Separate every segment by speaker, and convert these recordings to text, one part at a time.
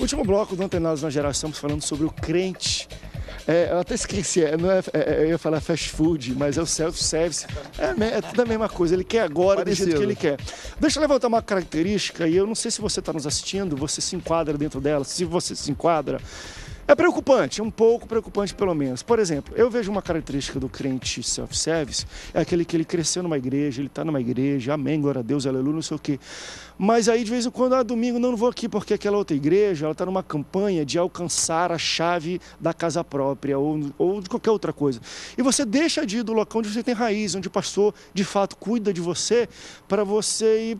Speaker 1: Último bloco do Antenados na Geral, estamos falando sobre o crente. Eu até esqueci, eu ia falar fast food, mas é o self-service. É tudo a mesma coisa, ele quer agora, do jeito que ele quer. Deixa eu levantar uma característica, e eu não sei se você está nos assistindo, você se enquadra dentro dela. Se você se enquadra, é preocupante, um pouco preocupante pelo menos. Por exemplo, eu vejo uma característica do crente self-service, é aquele que ele cresceu numa igreja, ele está numa igreja, amém, glória a Deus, aleluia, não sei o quê. Mas aí de vez em quando, domingo, não vou aqui porque aquela outra igreja, ela está numa campanha de alcançar a chave da casa própria ou de qualquer outra coisa. E você deixa de ir do local onde você tem raiz, onde o pastor de fato cuida de você, para você ir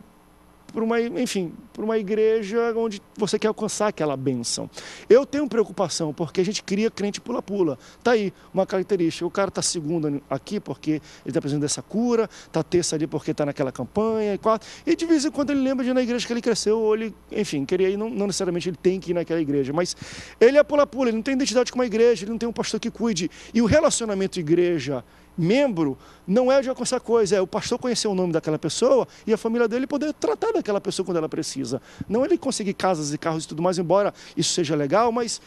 Speaker 1: para uma igreja onde você quer alcançar aquela bênção. Eu tenho preocupação, porque a gente cria crente pula-pula. Está aí uma característica. O cara está segunda aqui porque ele está precisando dessa cura, está terça ali porque está naquela campanha, e quarta. E de vez em quando ele lembra de ir na igreja que ele cresceu, ou ele, enfim, queria ir, não necessariamente ele tem que ir naquela igreja, mas ele é pula-pula, ele não tem identidade com uma igreja, ele não tem um pastor que cuide. E o relacionamento igreja-membro não é de alcançar coisa, é o pastor conhecer o nome daquela pessoa e a família dele poder tratar daquela pessoa quando ela precisa. Não ele conseguir casas e carros e tudo mais, embora isso seja legal, mas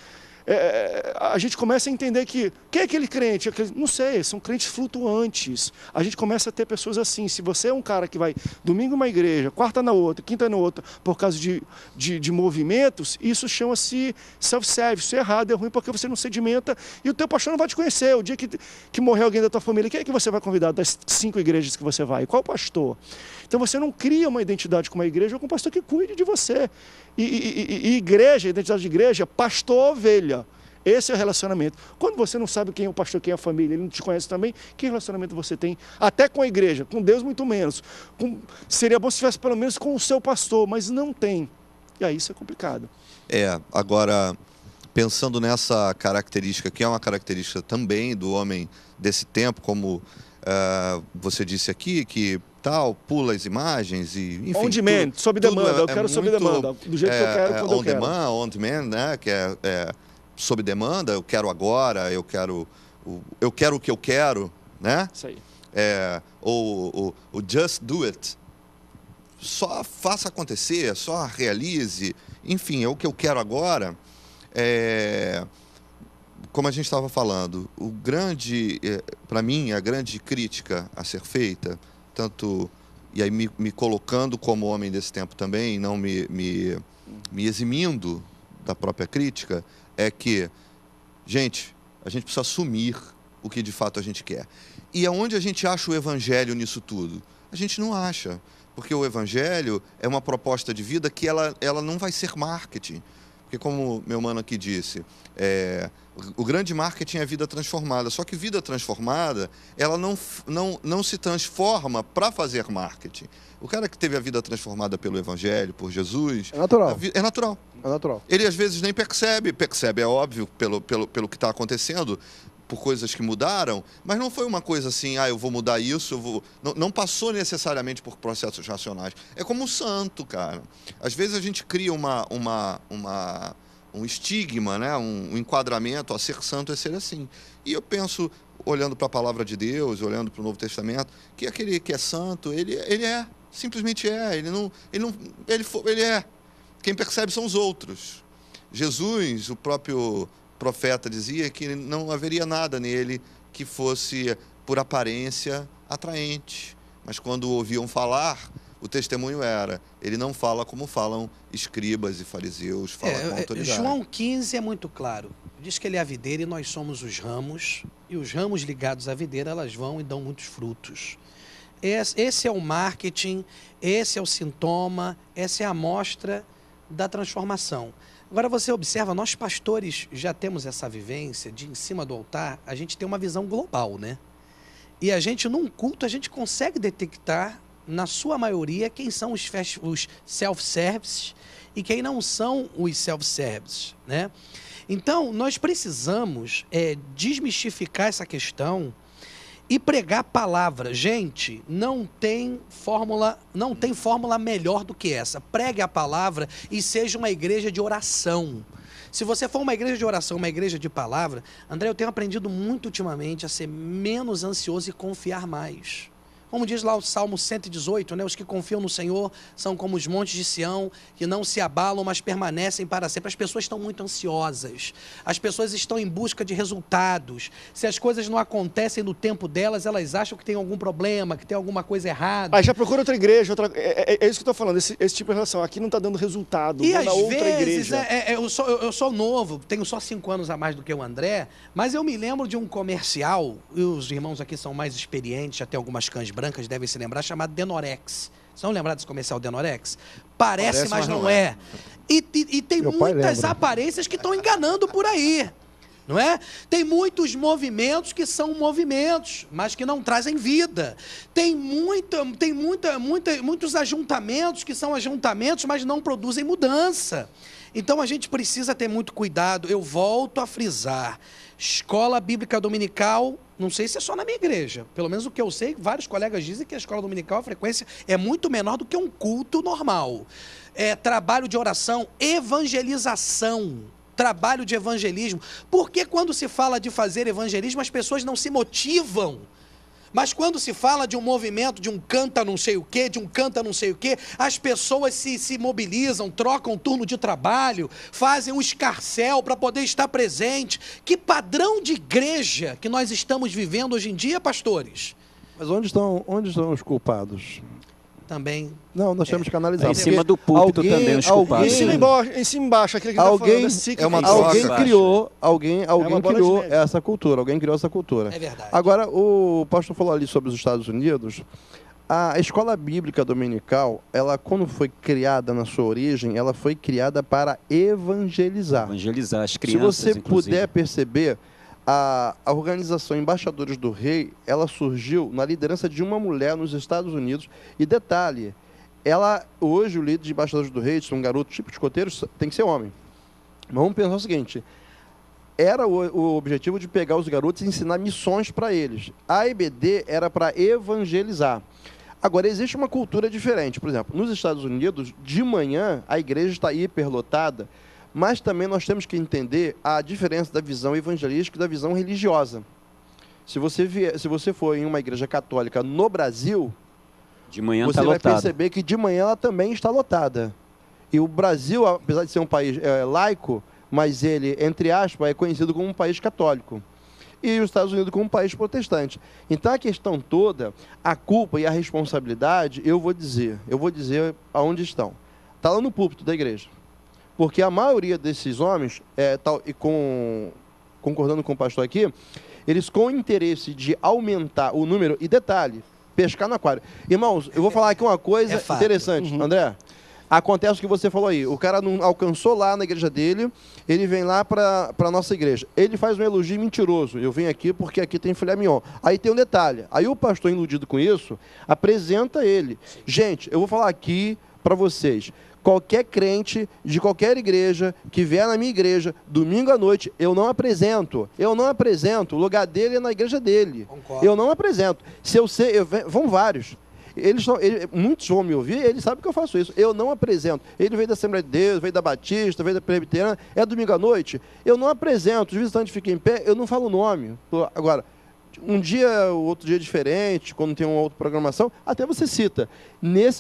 Speaker 1: a gente começa a entender que quem é aquele crente? Não sei, são crentes flutuantes. A gente começa a ter pessoas assim. Se você é um cara que vai domingo numa igreja, quarta na outra, quinta na outra, por causa de movimentos, isso chama-se self-service. Isso é errado, é ruim, porque você não sedimenta e o teu pastor não vai te conhecer. O dia que morrer alguém da tua família, quem é que você vai convidar das 5 igrejas que você vai? Qual pastor? Então você não cria uma identidade com uma igreja ou com um pastor que cuide de você. E igreja, identidade de igreja, pastor ovelha. Esse é o relacionamento. Quando você não sabe quem é o pastor, quem é a família, ele não te conhece também, que relacionamento você tem? Até com a igreja, com Deus muito menos. Seria bom se tivesse pelo menos com o seu pastor, mas não tem. E aí isso é complicado.
Speaker 2: Agora, pensando nessa característica, que é uma característica também do homem desse tempo, como você disse aqui, que pula as imagens e enfim,
Speaker 1: on demand, sob demanda, eu quero sob demanda, do jeito que eu quero, quando eu quero.
Speaker 2: On demand, né, que é sob demanda, eu quero agora, eu quero o que eu quero, né?
Speaker 1: Isso aí.
Speaker 2: O just do it, só faça acontecer, só realize, enfim, é o que eu quero agora. Como a gente estava falando, para mim, a grande crítica a ser feita, tanto, e aí me colocando como homem desse tempo também, não me eximindo da própria crítica, é que, gente, a gente precisa assumir o que de fato a gente quer. E aonde a gente acha o evangelho nisso tudo? A gente não acha, porque o evangelho é uma proposta de vida que ela não vai ser marketing. Porque como meu mano aqui disse, o grande marketing é vida transformada. Só que vida transformada, ela não se transforma para fazer marketing. O cara que teve a vida transformada pelo Evangelho, por Jesus...
Speaker 1: É natural.
Speaker 2: É natural.
Speaker 1: É natural.
Speaker 2: Ele às vezes nem percebe, é óbvio, pelo que está acontecendo, por coisas que mudaram, mas não foi uma coisa assim, eu vou mudar isso, não passou necessariamente por processos racionais. É como o santo, cara. Às vezes a gente cria um estigma, né? Um enquadramento, ser santo é ser assim. E eu penso, olhando para a palavra de Deus, olhando para o Novo Testamento, que aquele que é santo, ele simplesmente é. Ele é. Quem percebe são os outros. Jesus, o próprio profeta, dizia que não haveria nada nele que fosse, por aparência, atraente. Mas quando ouviam falar, o testemunho era: ele não fala como falam escribas e fariseus, fala com autoridade.
Speaker 3: João 15 é muito claro. Diz que ele é a videira e nós somos os ramos. E os ramos ligados à videira, elas vão e dão muitos frutos. Esse é o marketing, esse é o sintoma, essa é a amostra da transformação. Agora você observa, nós pastores já temos essa vivência de, em cima do altar, a gente tem uma visão global, né? E a gente, num culto, a gente consegue detectar, na sua maioria, quem são os self-services e quem não são os self-services, né? Então, nós precisamos desmistificar essa questão e pregar a palavra. Gente, não tem fórmula melhor do que essa. Pregue a palavra e seja uma igreja de oração. Se você for uma igreja de oração, uma igreja de palavra, André, eu tenho aprendido muito ultimamente a ser menos ansioso e confiar mais. Como diz lá o Salmo 118, né? Os que confiam no Senhor são como os montes de Sião, que não se abalam, mas permanecem para sempre. As pessoas estão muito ansiosas. As pessoas estão em busca de resultados. Se as coisas não acontecem no tempo delas, elas acham que tem algum problema, que tem alguma coisa errada.
Speaker 1: Aí já procura outra igreja. É isso que eu estou falando, esse tipo de relação. Aqui não está dando resultado.
Speaker 3: E às
Speaker 1: outra
Speaker 3: vezes,
Speaker 1: igreja.
Speaker 3: eu sou novo, tenho só 5 anos a mais do que o André, mas eu me lembro de um comercial, e os irmãos aqui são mais experientes, já tem algumas cães brancas, devem se lembrar, chamado Denorex. Vocês vão lembrar desse comercial Denorex? Parece, mas não é. E tem muitas aparências que estão enganando por aí. Não é? Tem muitos movimentos que são movimentos, mas que não trazem vida. Tem muitos ajuntamentos que são ajuntamentos, mas não produzem mudança. Então a gente precisa ter muito cuidado. Eu volto a frisar. Escola Bíblica Dominical, não sei se é só na minha igreja. Pelo menos o que eu sei, vários colegas dizem que a escola dominical, a frequência é muito menor do que um culto normal. Trabalho de oração, evangelização. Trabalho de evangelismo. Porque quando se fala de fazer evangelismo, as pessoas não se motivam. Mas quando se fala de um movimento, de um canta não sei o quê, de um canta não sei o quê, as pessoas se mobilizam, trocam turno de trabalho, fazem um escarcéu para poder estar presente. Que padrão de igreja que nós estamos vivendo hoje em dia, pastores?
Speaker 4: Mas onde estão os culpados?
Speaker 3: Também.
Speaker 4: Não, nós temos que analisar.
Speaker 5: Em cima do púlpito também os culpados.
Speaker 1: Em cima embaixo, aquele que está falando.
Speaker 4: Alguém criou essa cultura. Alguém criou essa cultura.
Speaker 3: É verdade.
Speaker 4: Agora, o pastor falou ali sobre os Estados Unidos. A escola bíblica dominical, ela, quando foi criada na sua origem, ela foi criada para evangelizar.
Speaker 5: Evangelizar as crianças,
Speaker 4: se você puder perceber, a organização Embaixadores do Rei, ela surgiu na liderança de uma mulher nos Estados Unidos. E detalhe, hoje o líder de Embaixadores do Rei, um garoto tipo de escoteiro, tem que ser homem. Vamos pensar o seguinte, era o objetivo de pegar os garotos e ensinar missões para eles. A EBD era para evangelizar. Agora, existe uma cultura diferente. Por exemplo, nos Estados Unidos, de manhã, a igreja está hiperlotada, mas também nós temos que entender a diferença da visão evangelística e da visão religiosa. Se você for em uma igreja católica no Brasil,
Speaker 5: de manhã
Speaker 4: você vai perceber que de manhã ela também está lotada. E o Brasil, apesar de ser um país laico, mas ele, entre aspas, é conhecido como um país católico. E os Estados Unidos como um país protestante. Então, a questão toda, a culpa e a responsabilidade, eu vou dizer aonde estão. Está lá no púlpito da igreja. Porque a maioria desses homens, concordando com o pastor aqui, eles com o interesse de aumentar o número, e detalhe, pescar no aquário. Irmãos, eu vou falar aqui uma coisa interessante, André. Acontece o que você falou aí, o cara não alcançou lá na igreja dele, ele vem lá para a nossa igreja. Ele faz um elogio mentiroso, eu venho aqui porque aqui tem filé mignon. Aí tem um detalhe, aí o pastor iludido com isso, apresenta ele. Gente, eu vou falar aqui para vocês, qualquer crente de qualquer igreja que vier na minha igreja, domingo à noite, eu não apresento, o lugar dele é na igreja dele. Concordo. Eu não apresento. Se eu sei, vão vários. Muitos vão me ouvir, eles sabem que eu faço isso. Eu não apresento. Ele veio da Assembleia de Deus, veio da Batista, veio da Presbiteriana, é domingo à noite. Eu não apresento. Os visitantes ficam em pé, eu não falo o nome. Agora, um dia, outro dia diferente, quando tem uma outra programação, até você cita.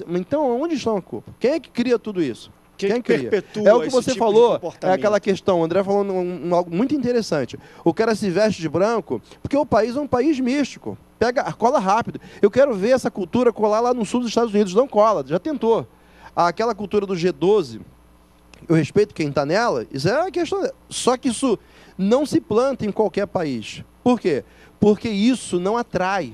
Speaker 4: Então, onde está a culpa? Quem é que cria tudo isso? Quem perpetua é o que você falou, é aquela questão, o André falou algo muito interessante. O cara se veste de branco, porque o país é um país místico. Cola rápido. Eu quero ver essa cultura colar lá no sul dos Estados Unidos. Não cola, já tentou. Aquela cultura do G12, eu respeito quem está nela, isso é uma questão. Só que isso não se planta em qualquer país. Por quê? Porque isso não atrai.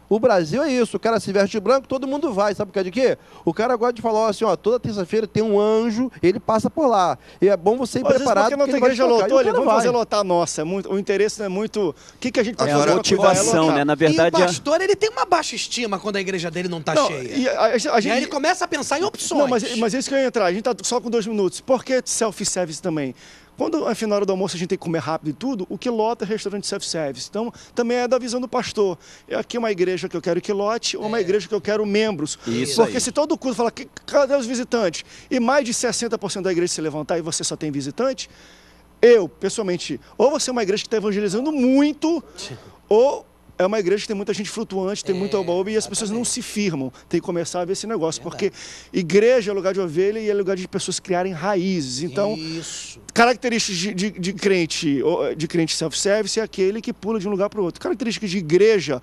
Speaker 4: O Brasil é isso, o cara se veste de branco, todo mundo vai, sabe por causa de quê? O cara gosta de falar assim, toda terça-feira tem um anjo, ele passa por lá. E é bom você ir preparado,
Speaker 1: porque a igreja lotou, vamos fazer lotar a nossa. O interesse não é muito... O que a gente está fazendo?
Speaker 5: É a motivação, né? Na verdade...
Speaker 3: E o pastor, ele tem uma baixa estima quando a igreja dele não está cheia. E aí ele começa a pensar em opções.
Speaker 1: Não, mas é isso que eu ia entrar. A gente está só com 2 minutos. Por que self-service também? Quando, afinal, na hora do almoço, a gente tem que comer rápido e tudo, o que lota é restaurante self-service. Então, também é da visão do pastor. Aqui é uma igreja que eu quero que lote ou uma igreja que eu quero membros.
Speaker 5: Isso
Speaker 1: porque
Speaker 5: aí.
Speaker 1: se todo culto fala, cadê os visitantes? E mais de 60% da igreja se levantar e você só tem visitante, eu, pessoalmente, ou você é uma igreja que está evangelizando muito, ou é uma igreja que tem muita gente flutuante, tem muito oba-oba e as pessoas não se firmam. Tem que começar a ver esse negócio, porque igreja é lugar de ovelha e é lugar de pessoas criarem raízes. Então, características de crente self-service é aquele que pula de um lugar para o outro. Características de igreja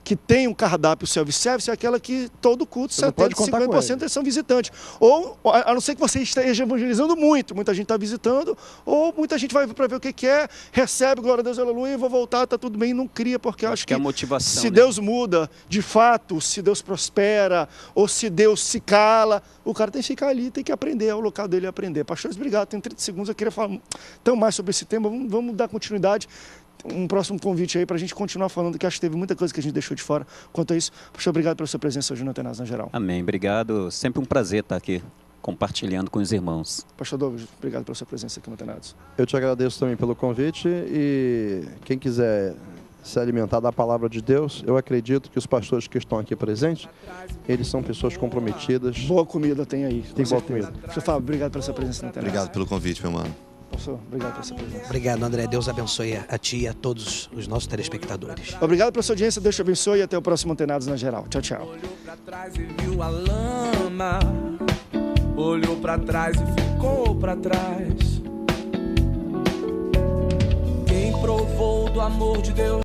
Speaker 1: que tem um cardápio self-service é aquela que todo culto, 70%, 50% eles são visitantes. Ou, a não ser que você esteja evangelizando muito, muita gente está visitando, ou muita gente vai para ver o que é, recebe, glória a Deus, aleluia, vou voltar, está tudo bem, não cria, porque eu acho que
Speaker 5: a motivação,
Speaker 1: se Deus muda, de fato, se Deus prospera, ou se Deus se cala, o cara tem que ficar ali, tem que aprender, é o local dele aprender. Pastores, obrigado, tem 30 segundos, eu queria falar tão mais sobre esse tema, vamos dar continuidade. Um próximo convite aí para a gente continuar falando, que acho que teve muita coisa que a gente deixou de fora quanto a isso. Pastor, obrigado pela sua presença hoje no Antenados na Geral.
Speaker 5: Amém, obrigado. Sempre um prazer estar aqui compartilhando com os irmãos.
Speaker 1: Pastor Douglas, obrigado pela sua presença aqui no Antenados.
Speaker 4: Eu te agradeço também pelo convite e quem quiser se alimentar da palavra de Deus, eu acredito que os pastores que estão aqui presentes, eles são pessoas comprometidas.
Speaker 1: Boa comida tem aí.
Speaker 4: Tem boa comida.
Speaker 1: Pastor Fábio, obrigado pela sua presença no Antenados.
Speaker 2: Obrigado pelo convite, meu mano.
Speaker 1: Pastor, obrigado pela sua presença.
Speaker 3: Obrigado, André. Deus abençoe a ti e a todos os nossos telespectadores.
Speaker 1: Obrigado pela sua audiência, Deus te abençoe e até o próximo Antenados na Geral. Tchau, tchau.
Speaker 6: Olhou pra trás e viu a lama, olhou pra trás e ficou pra trás. Quem provou do amor de Deus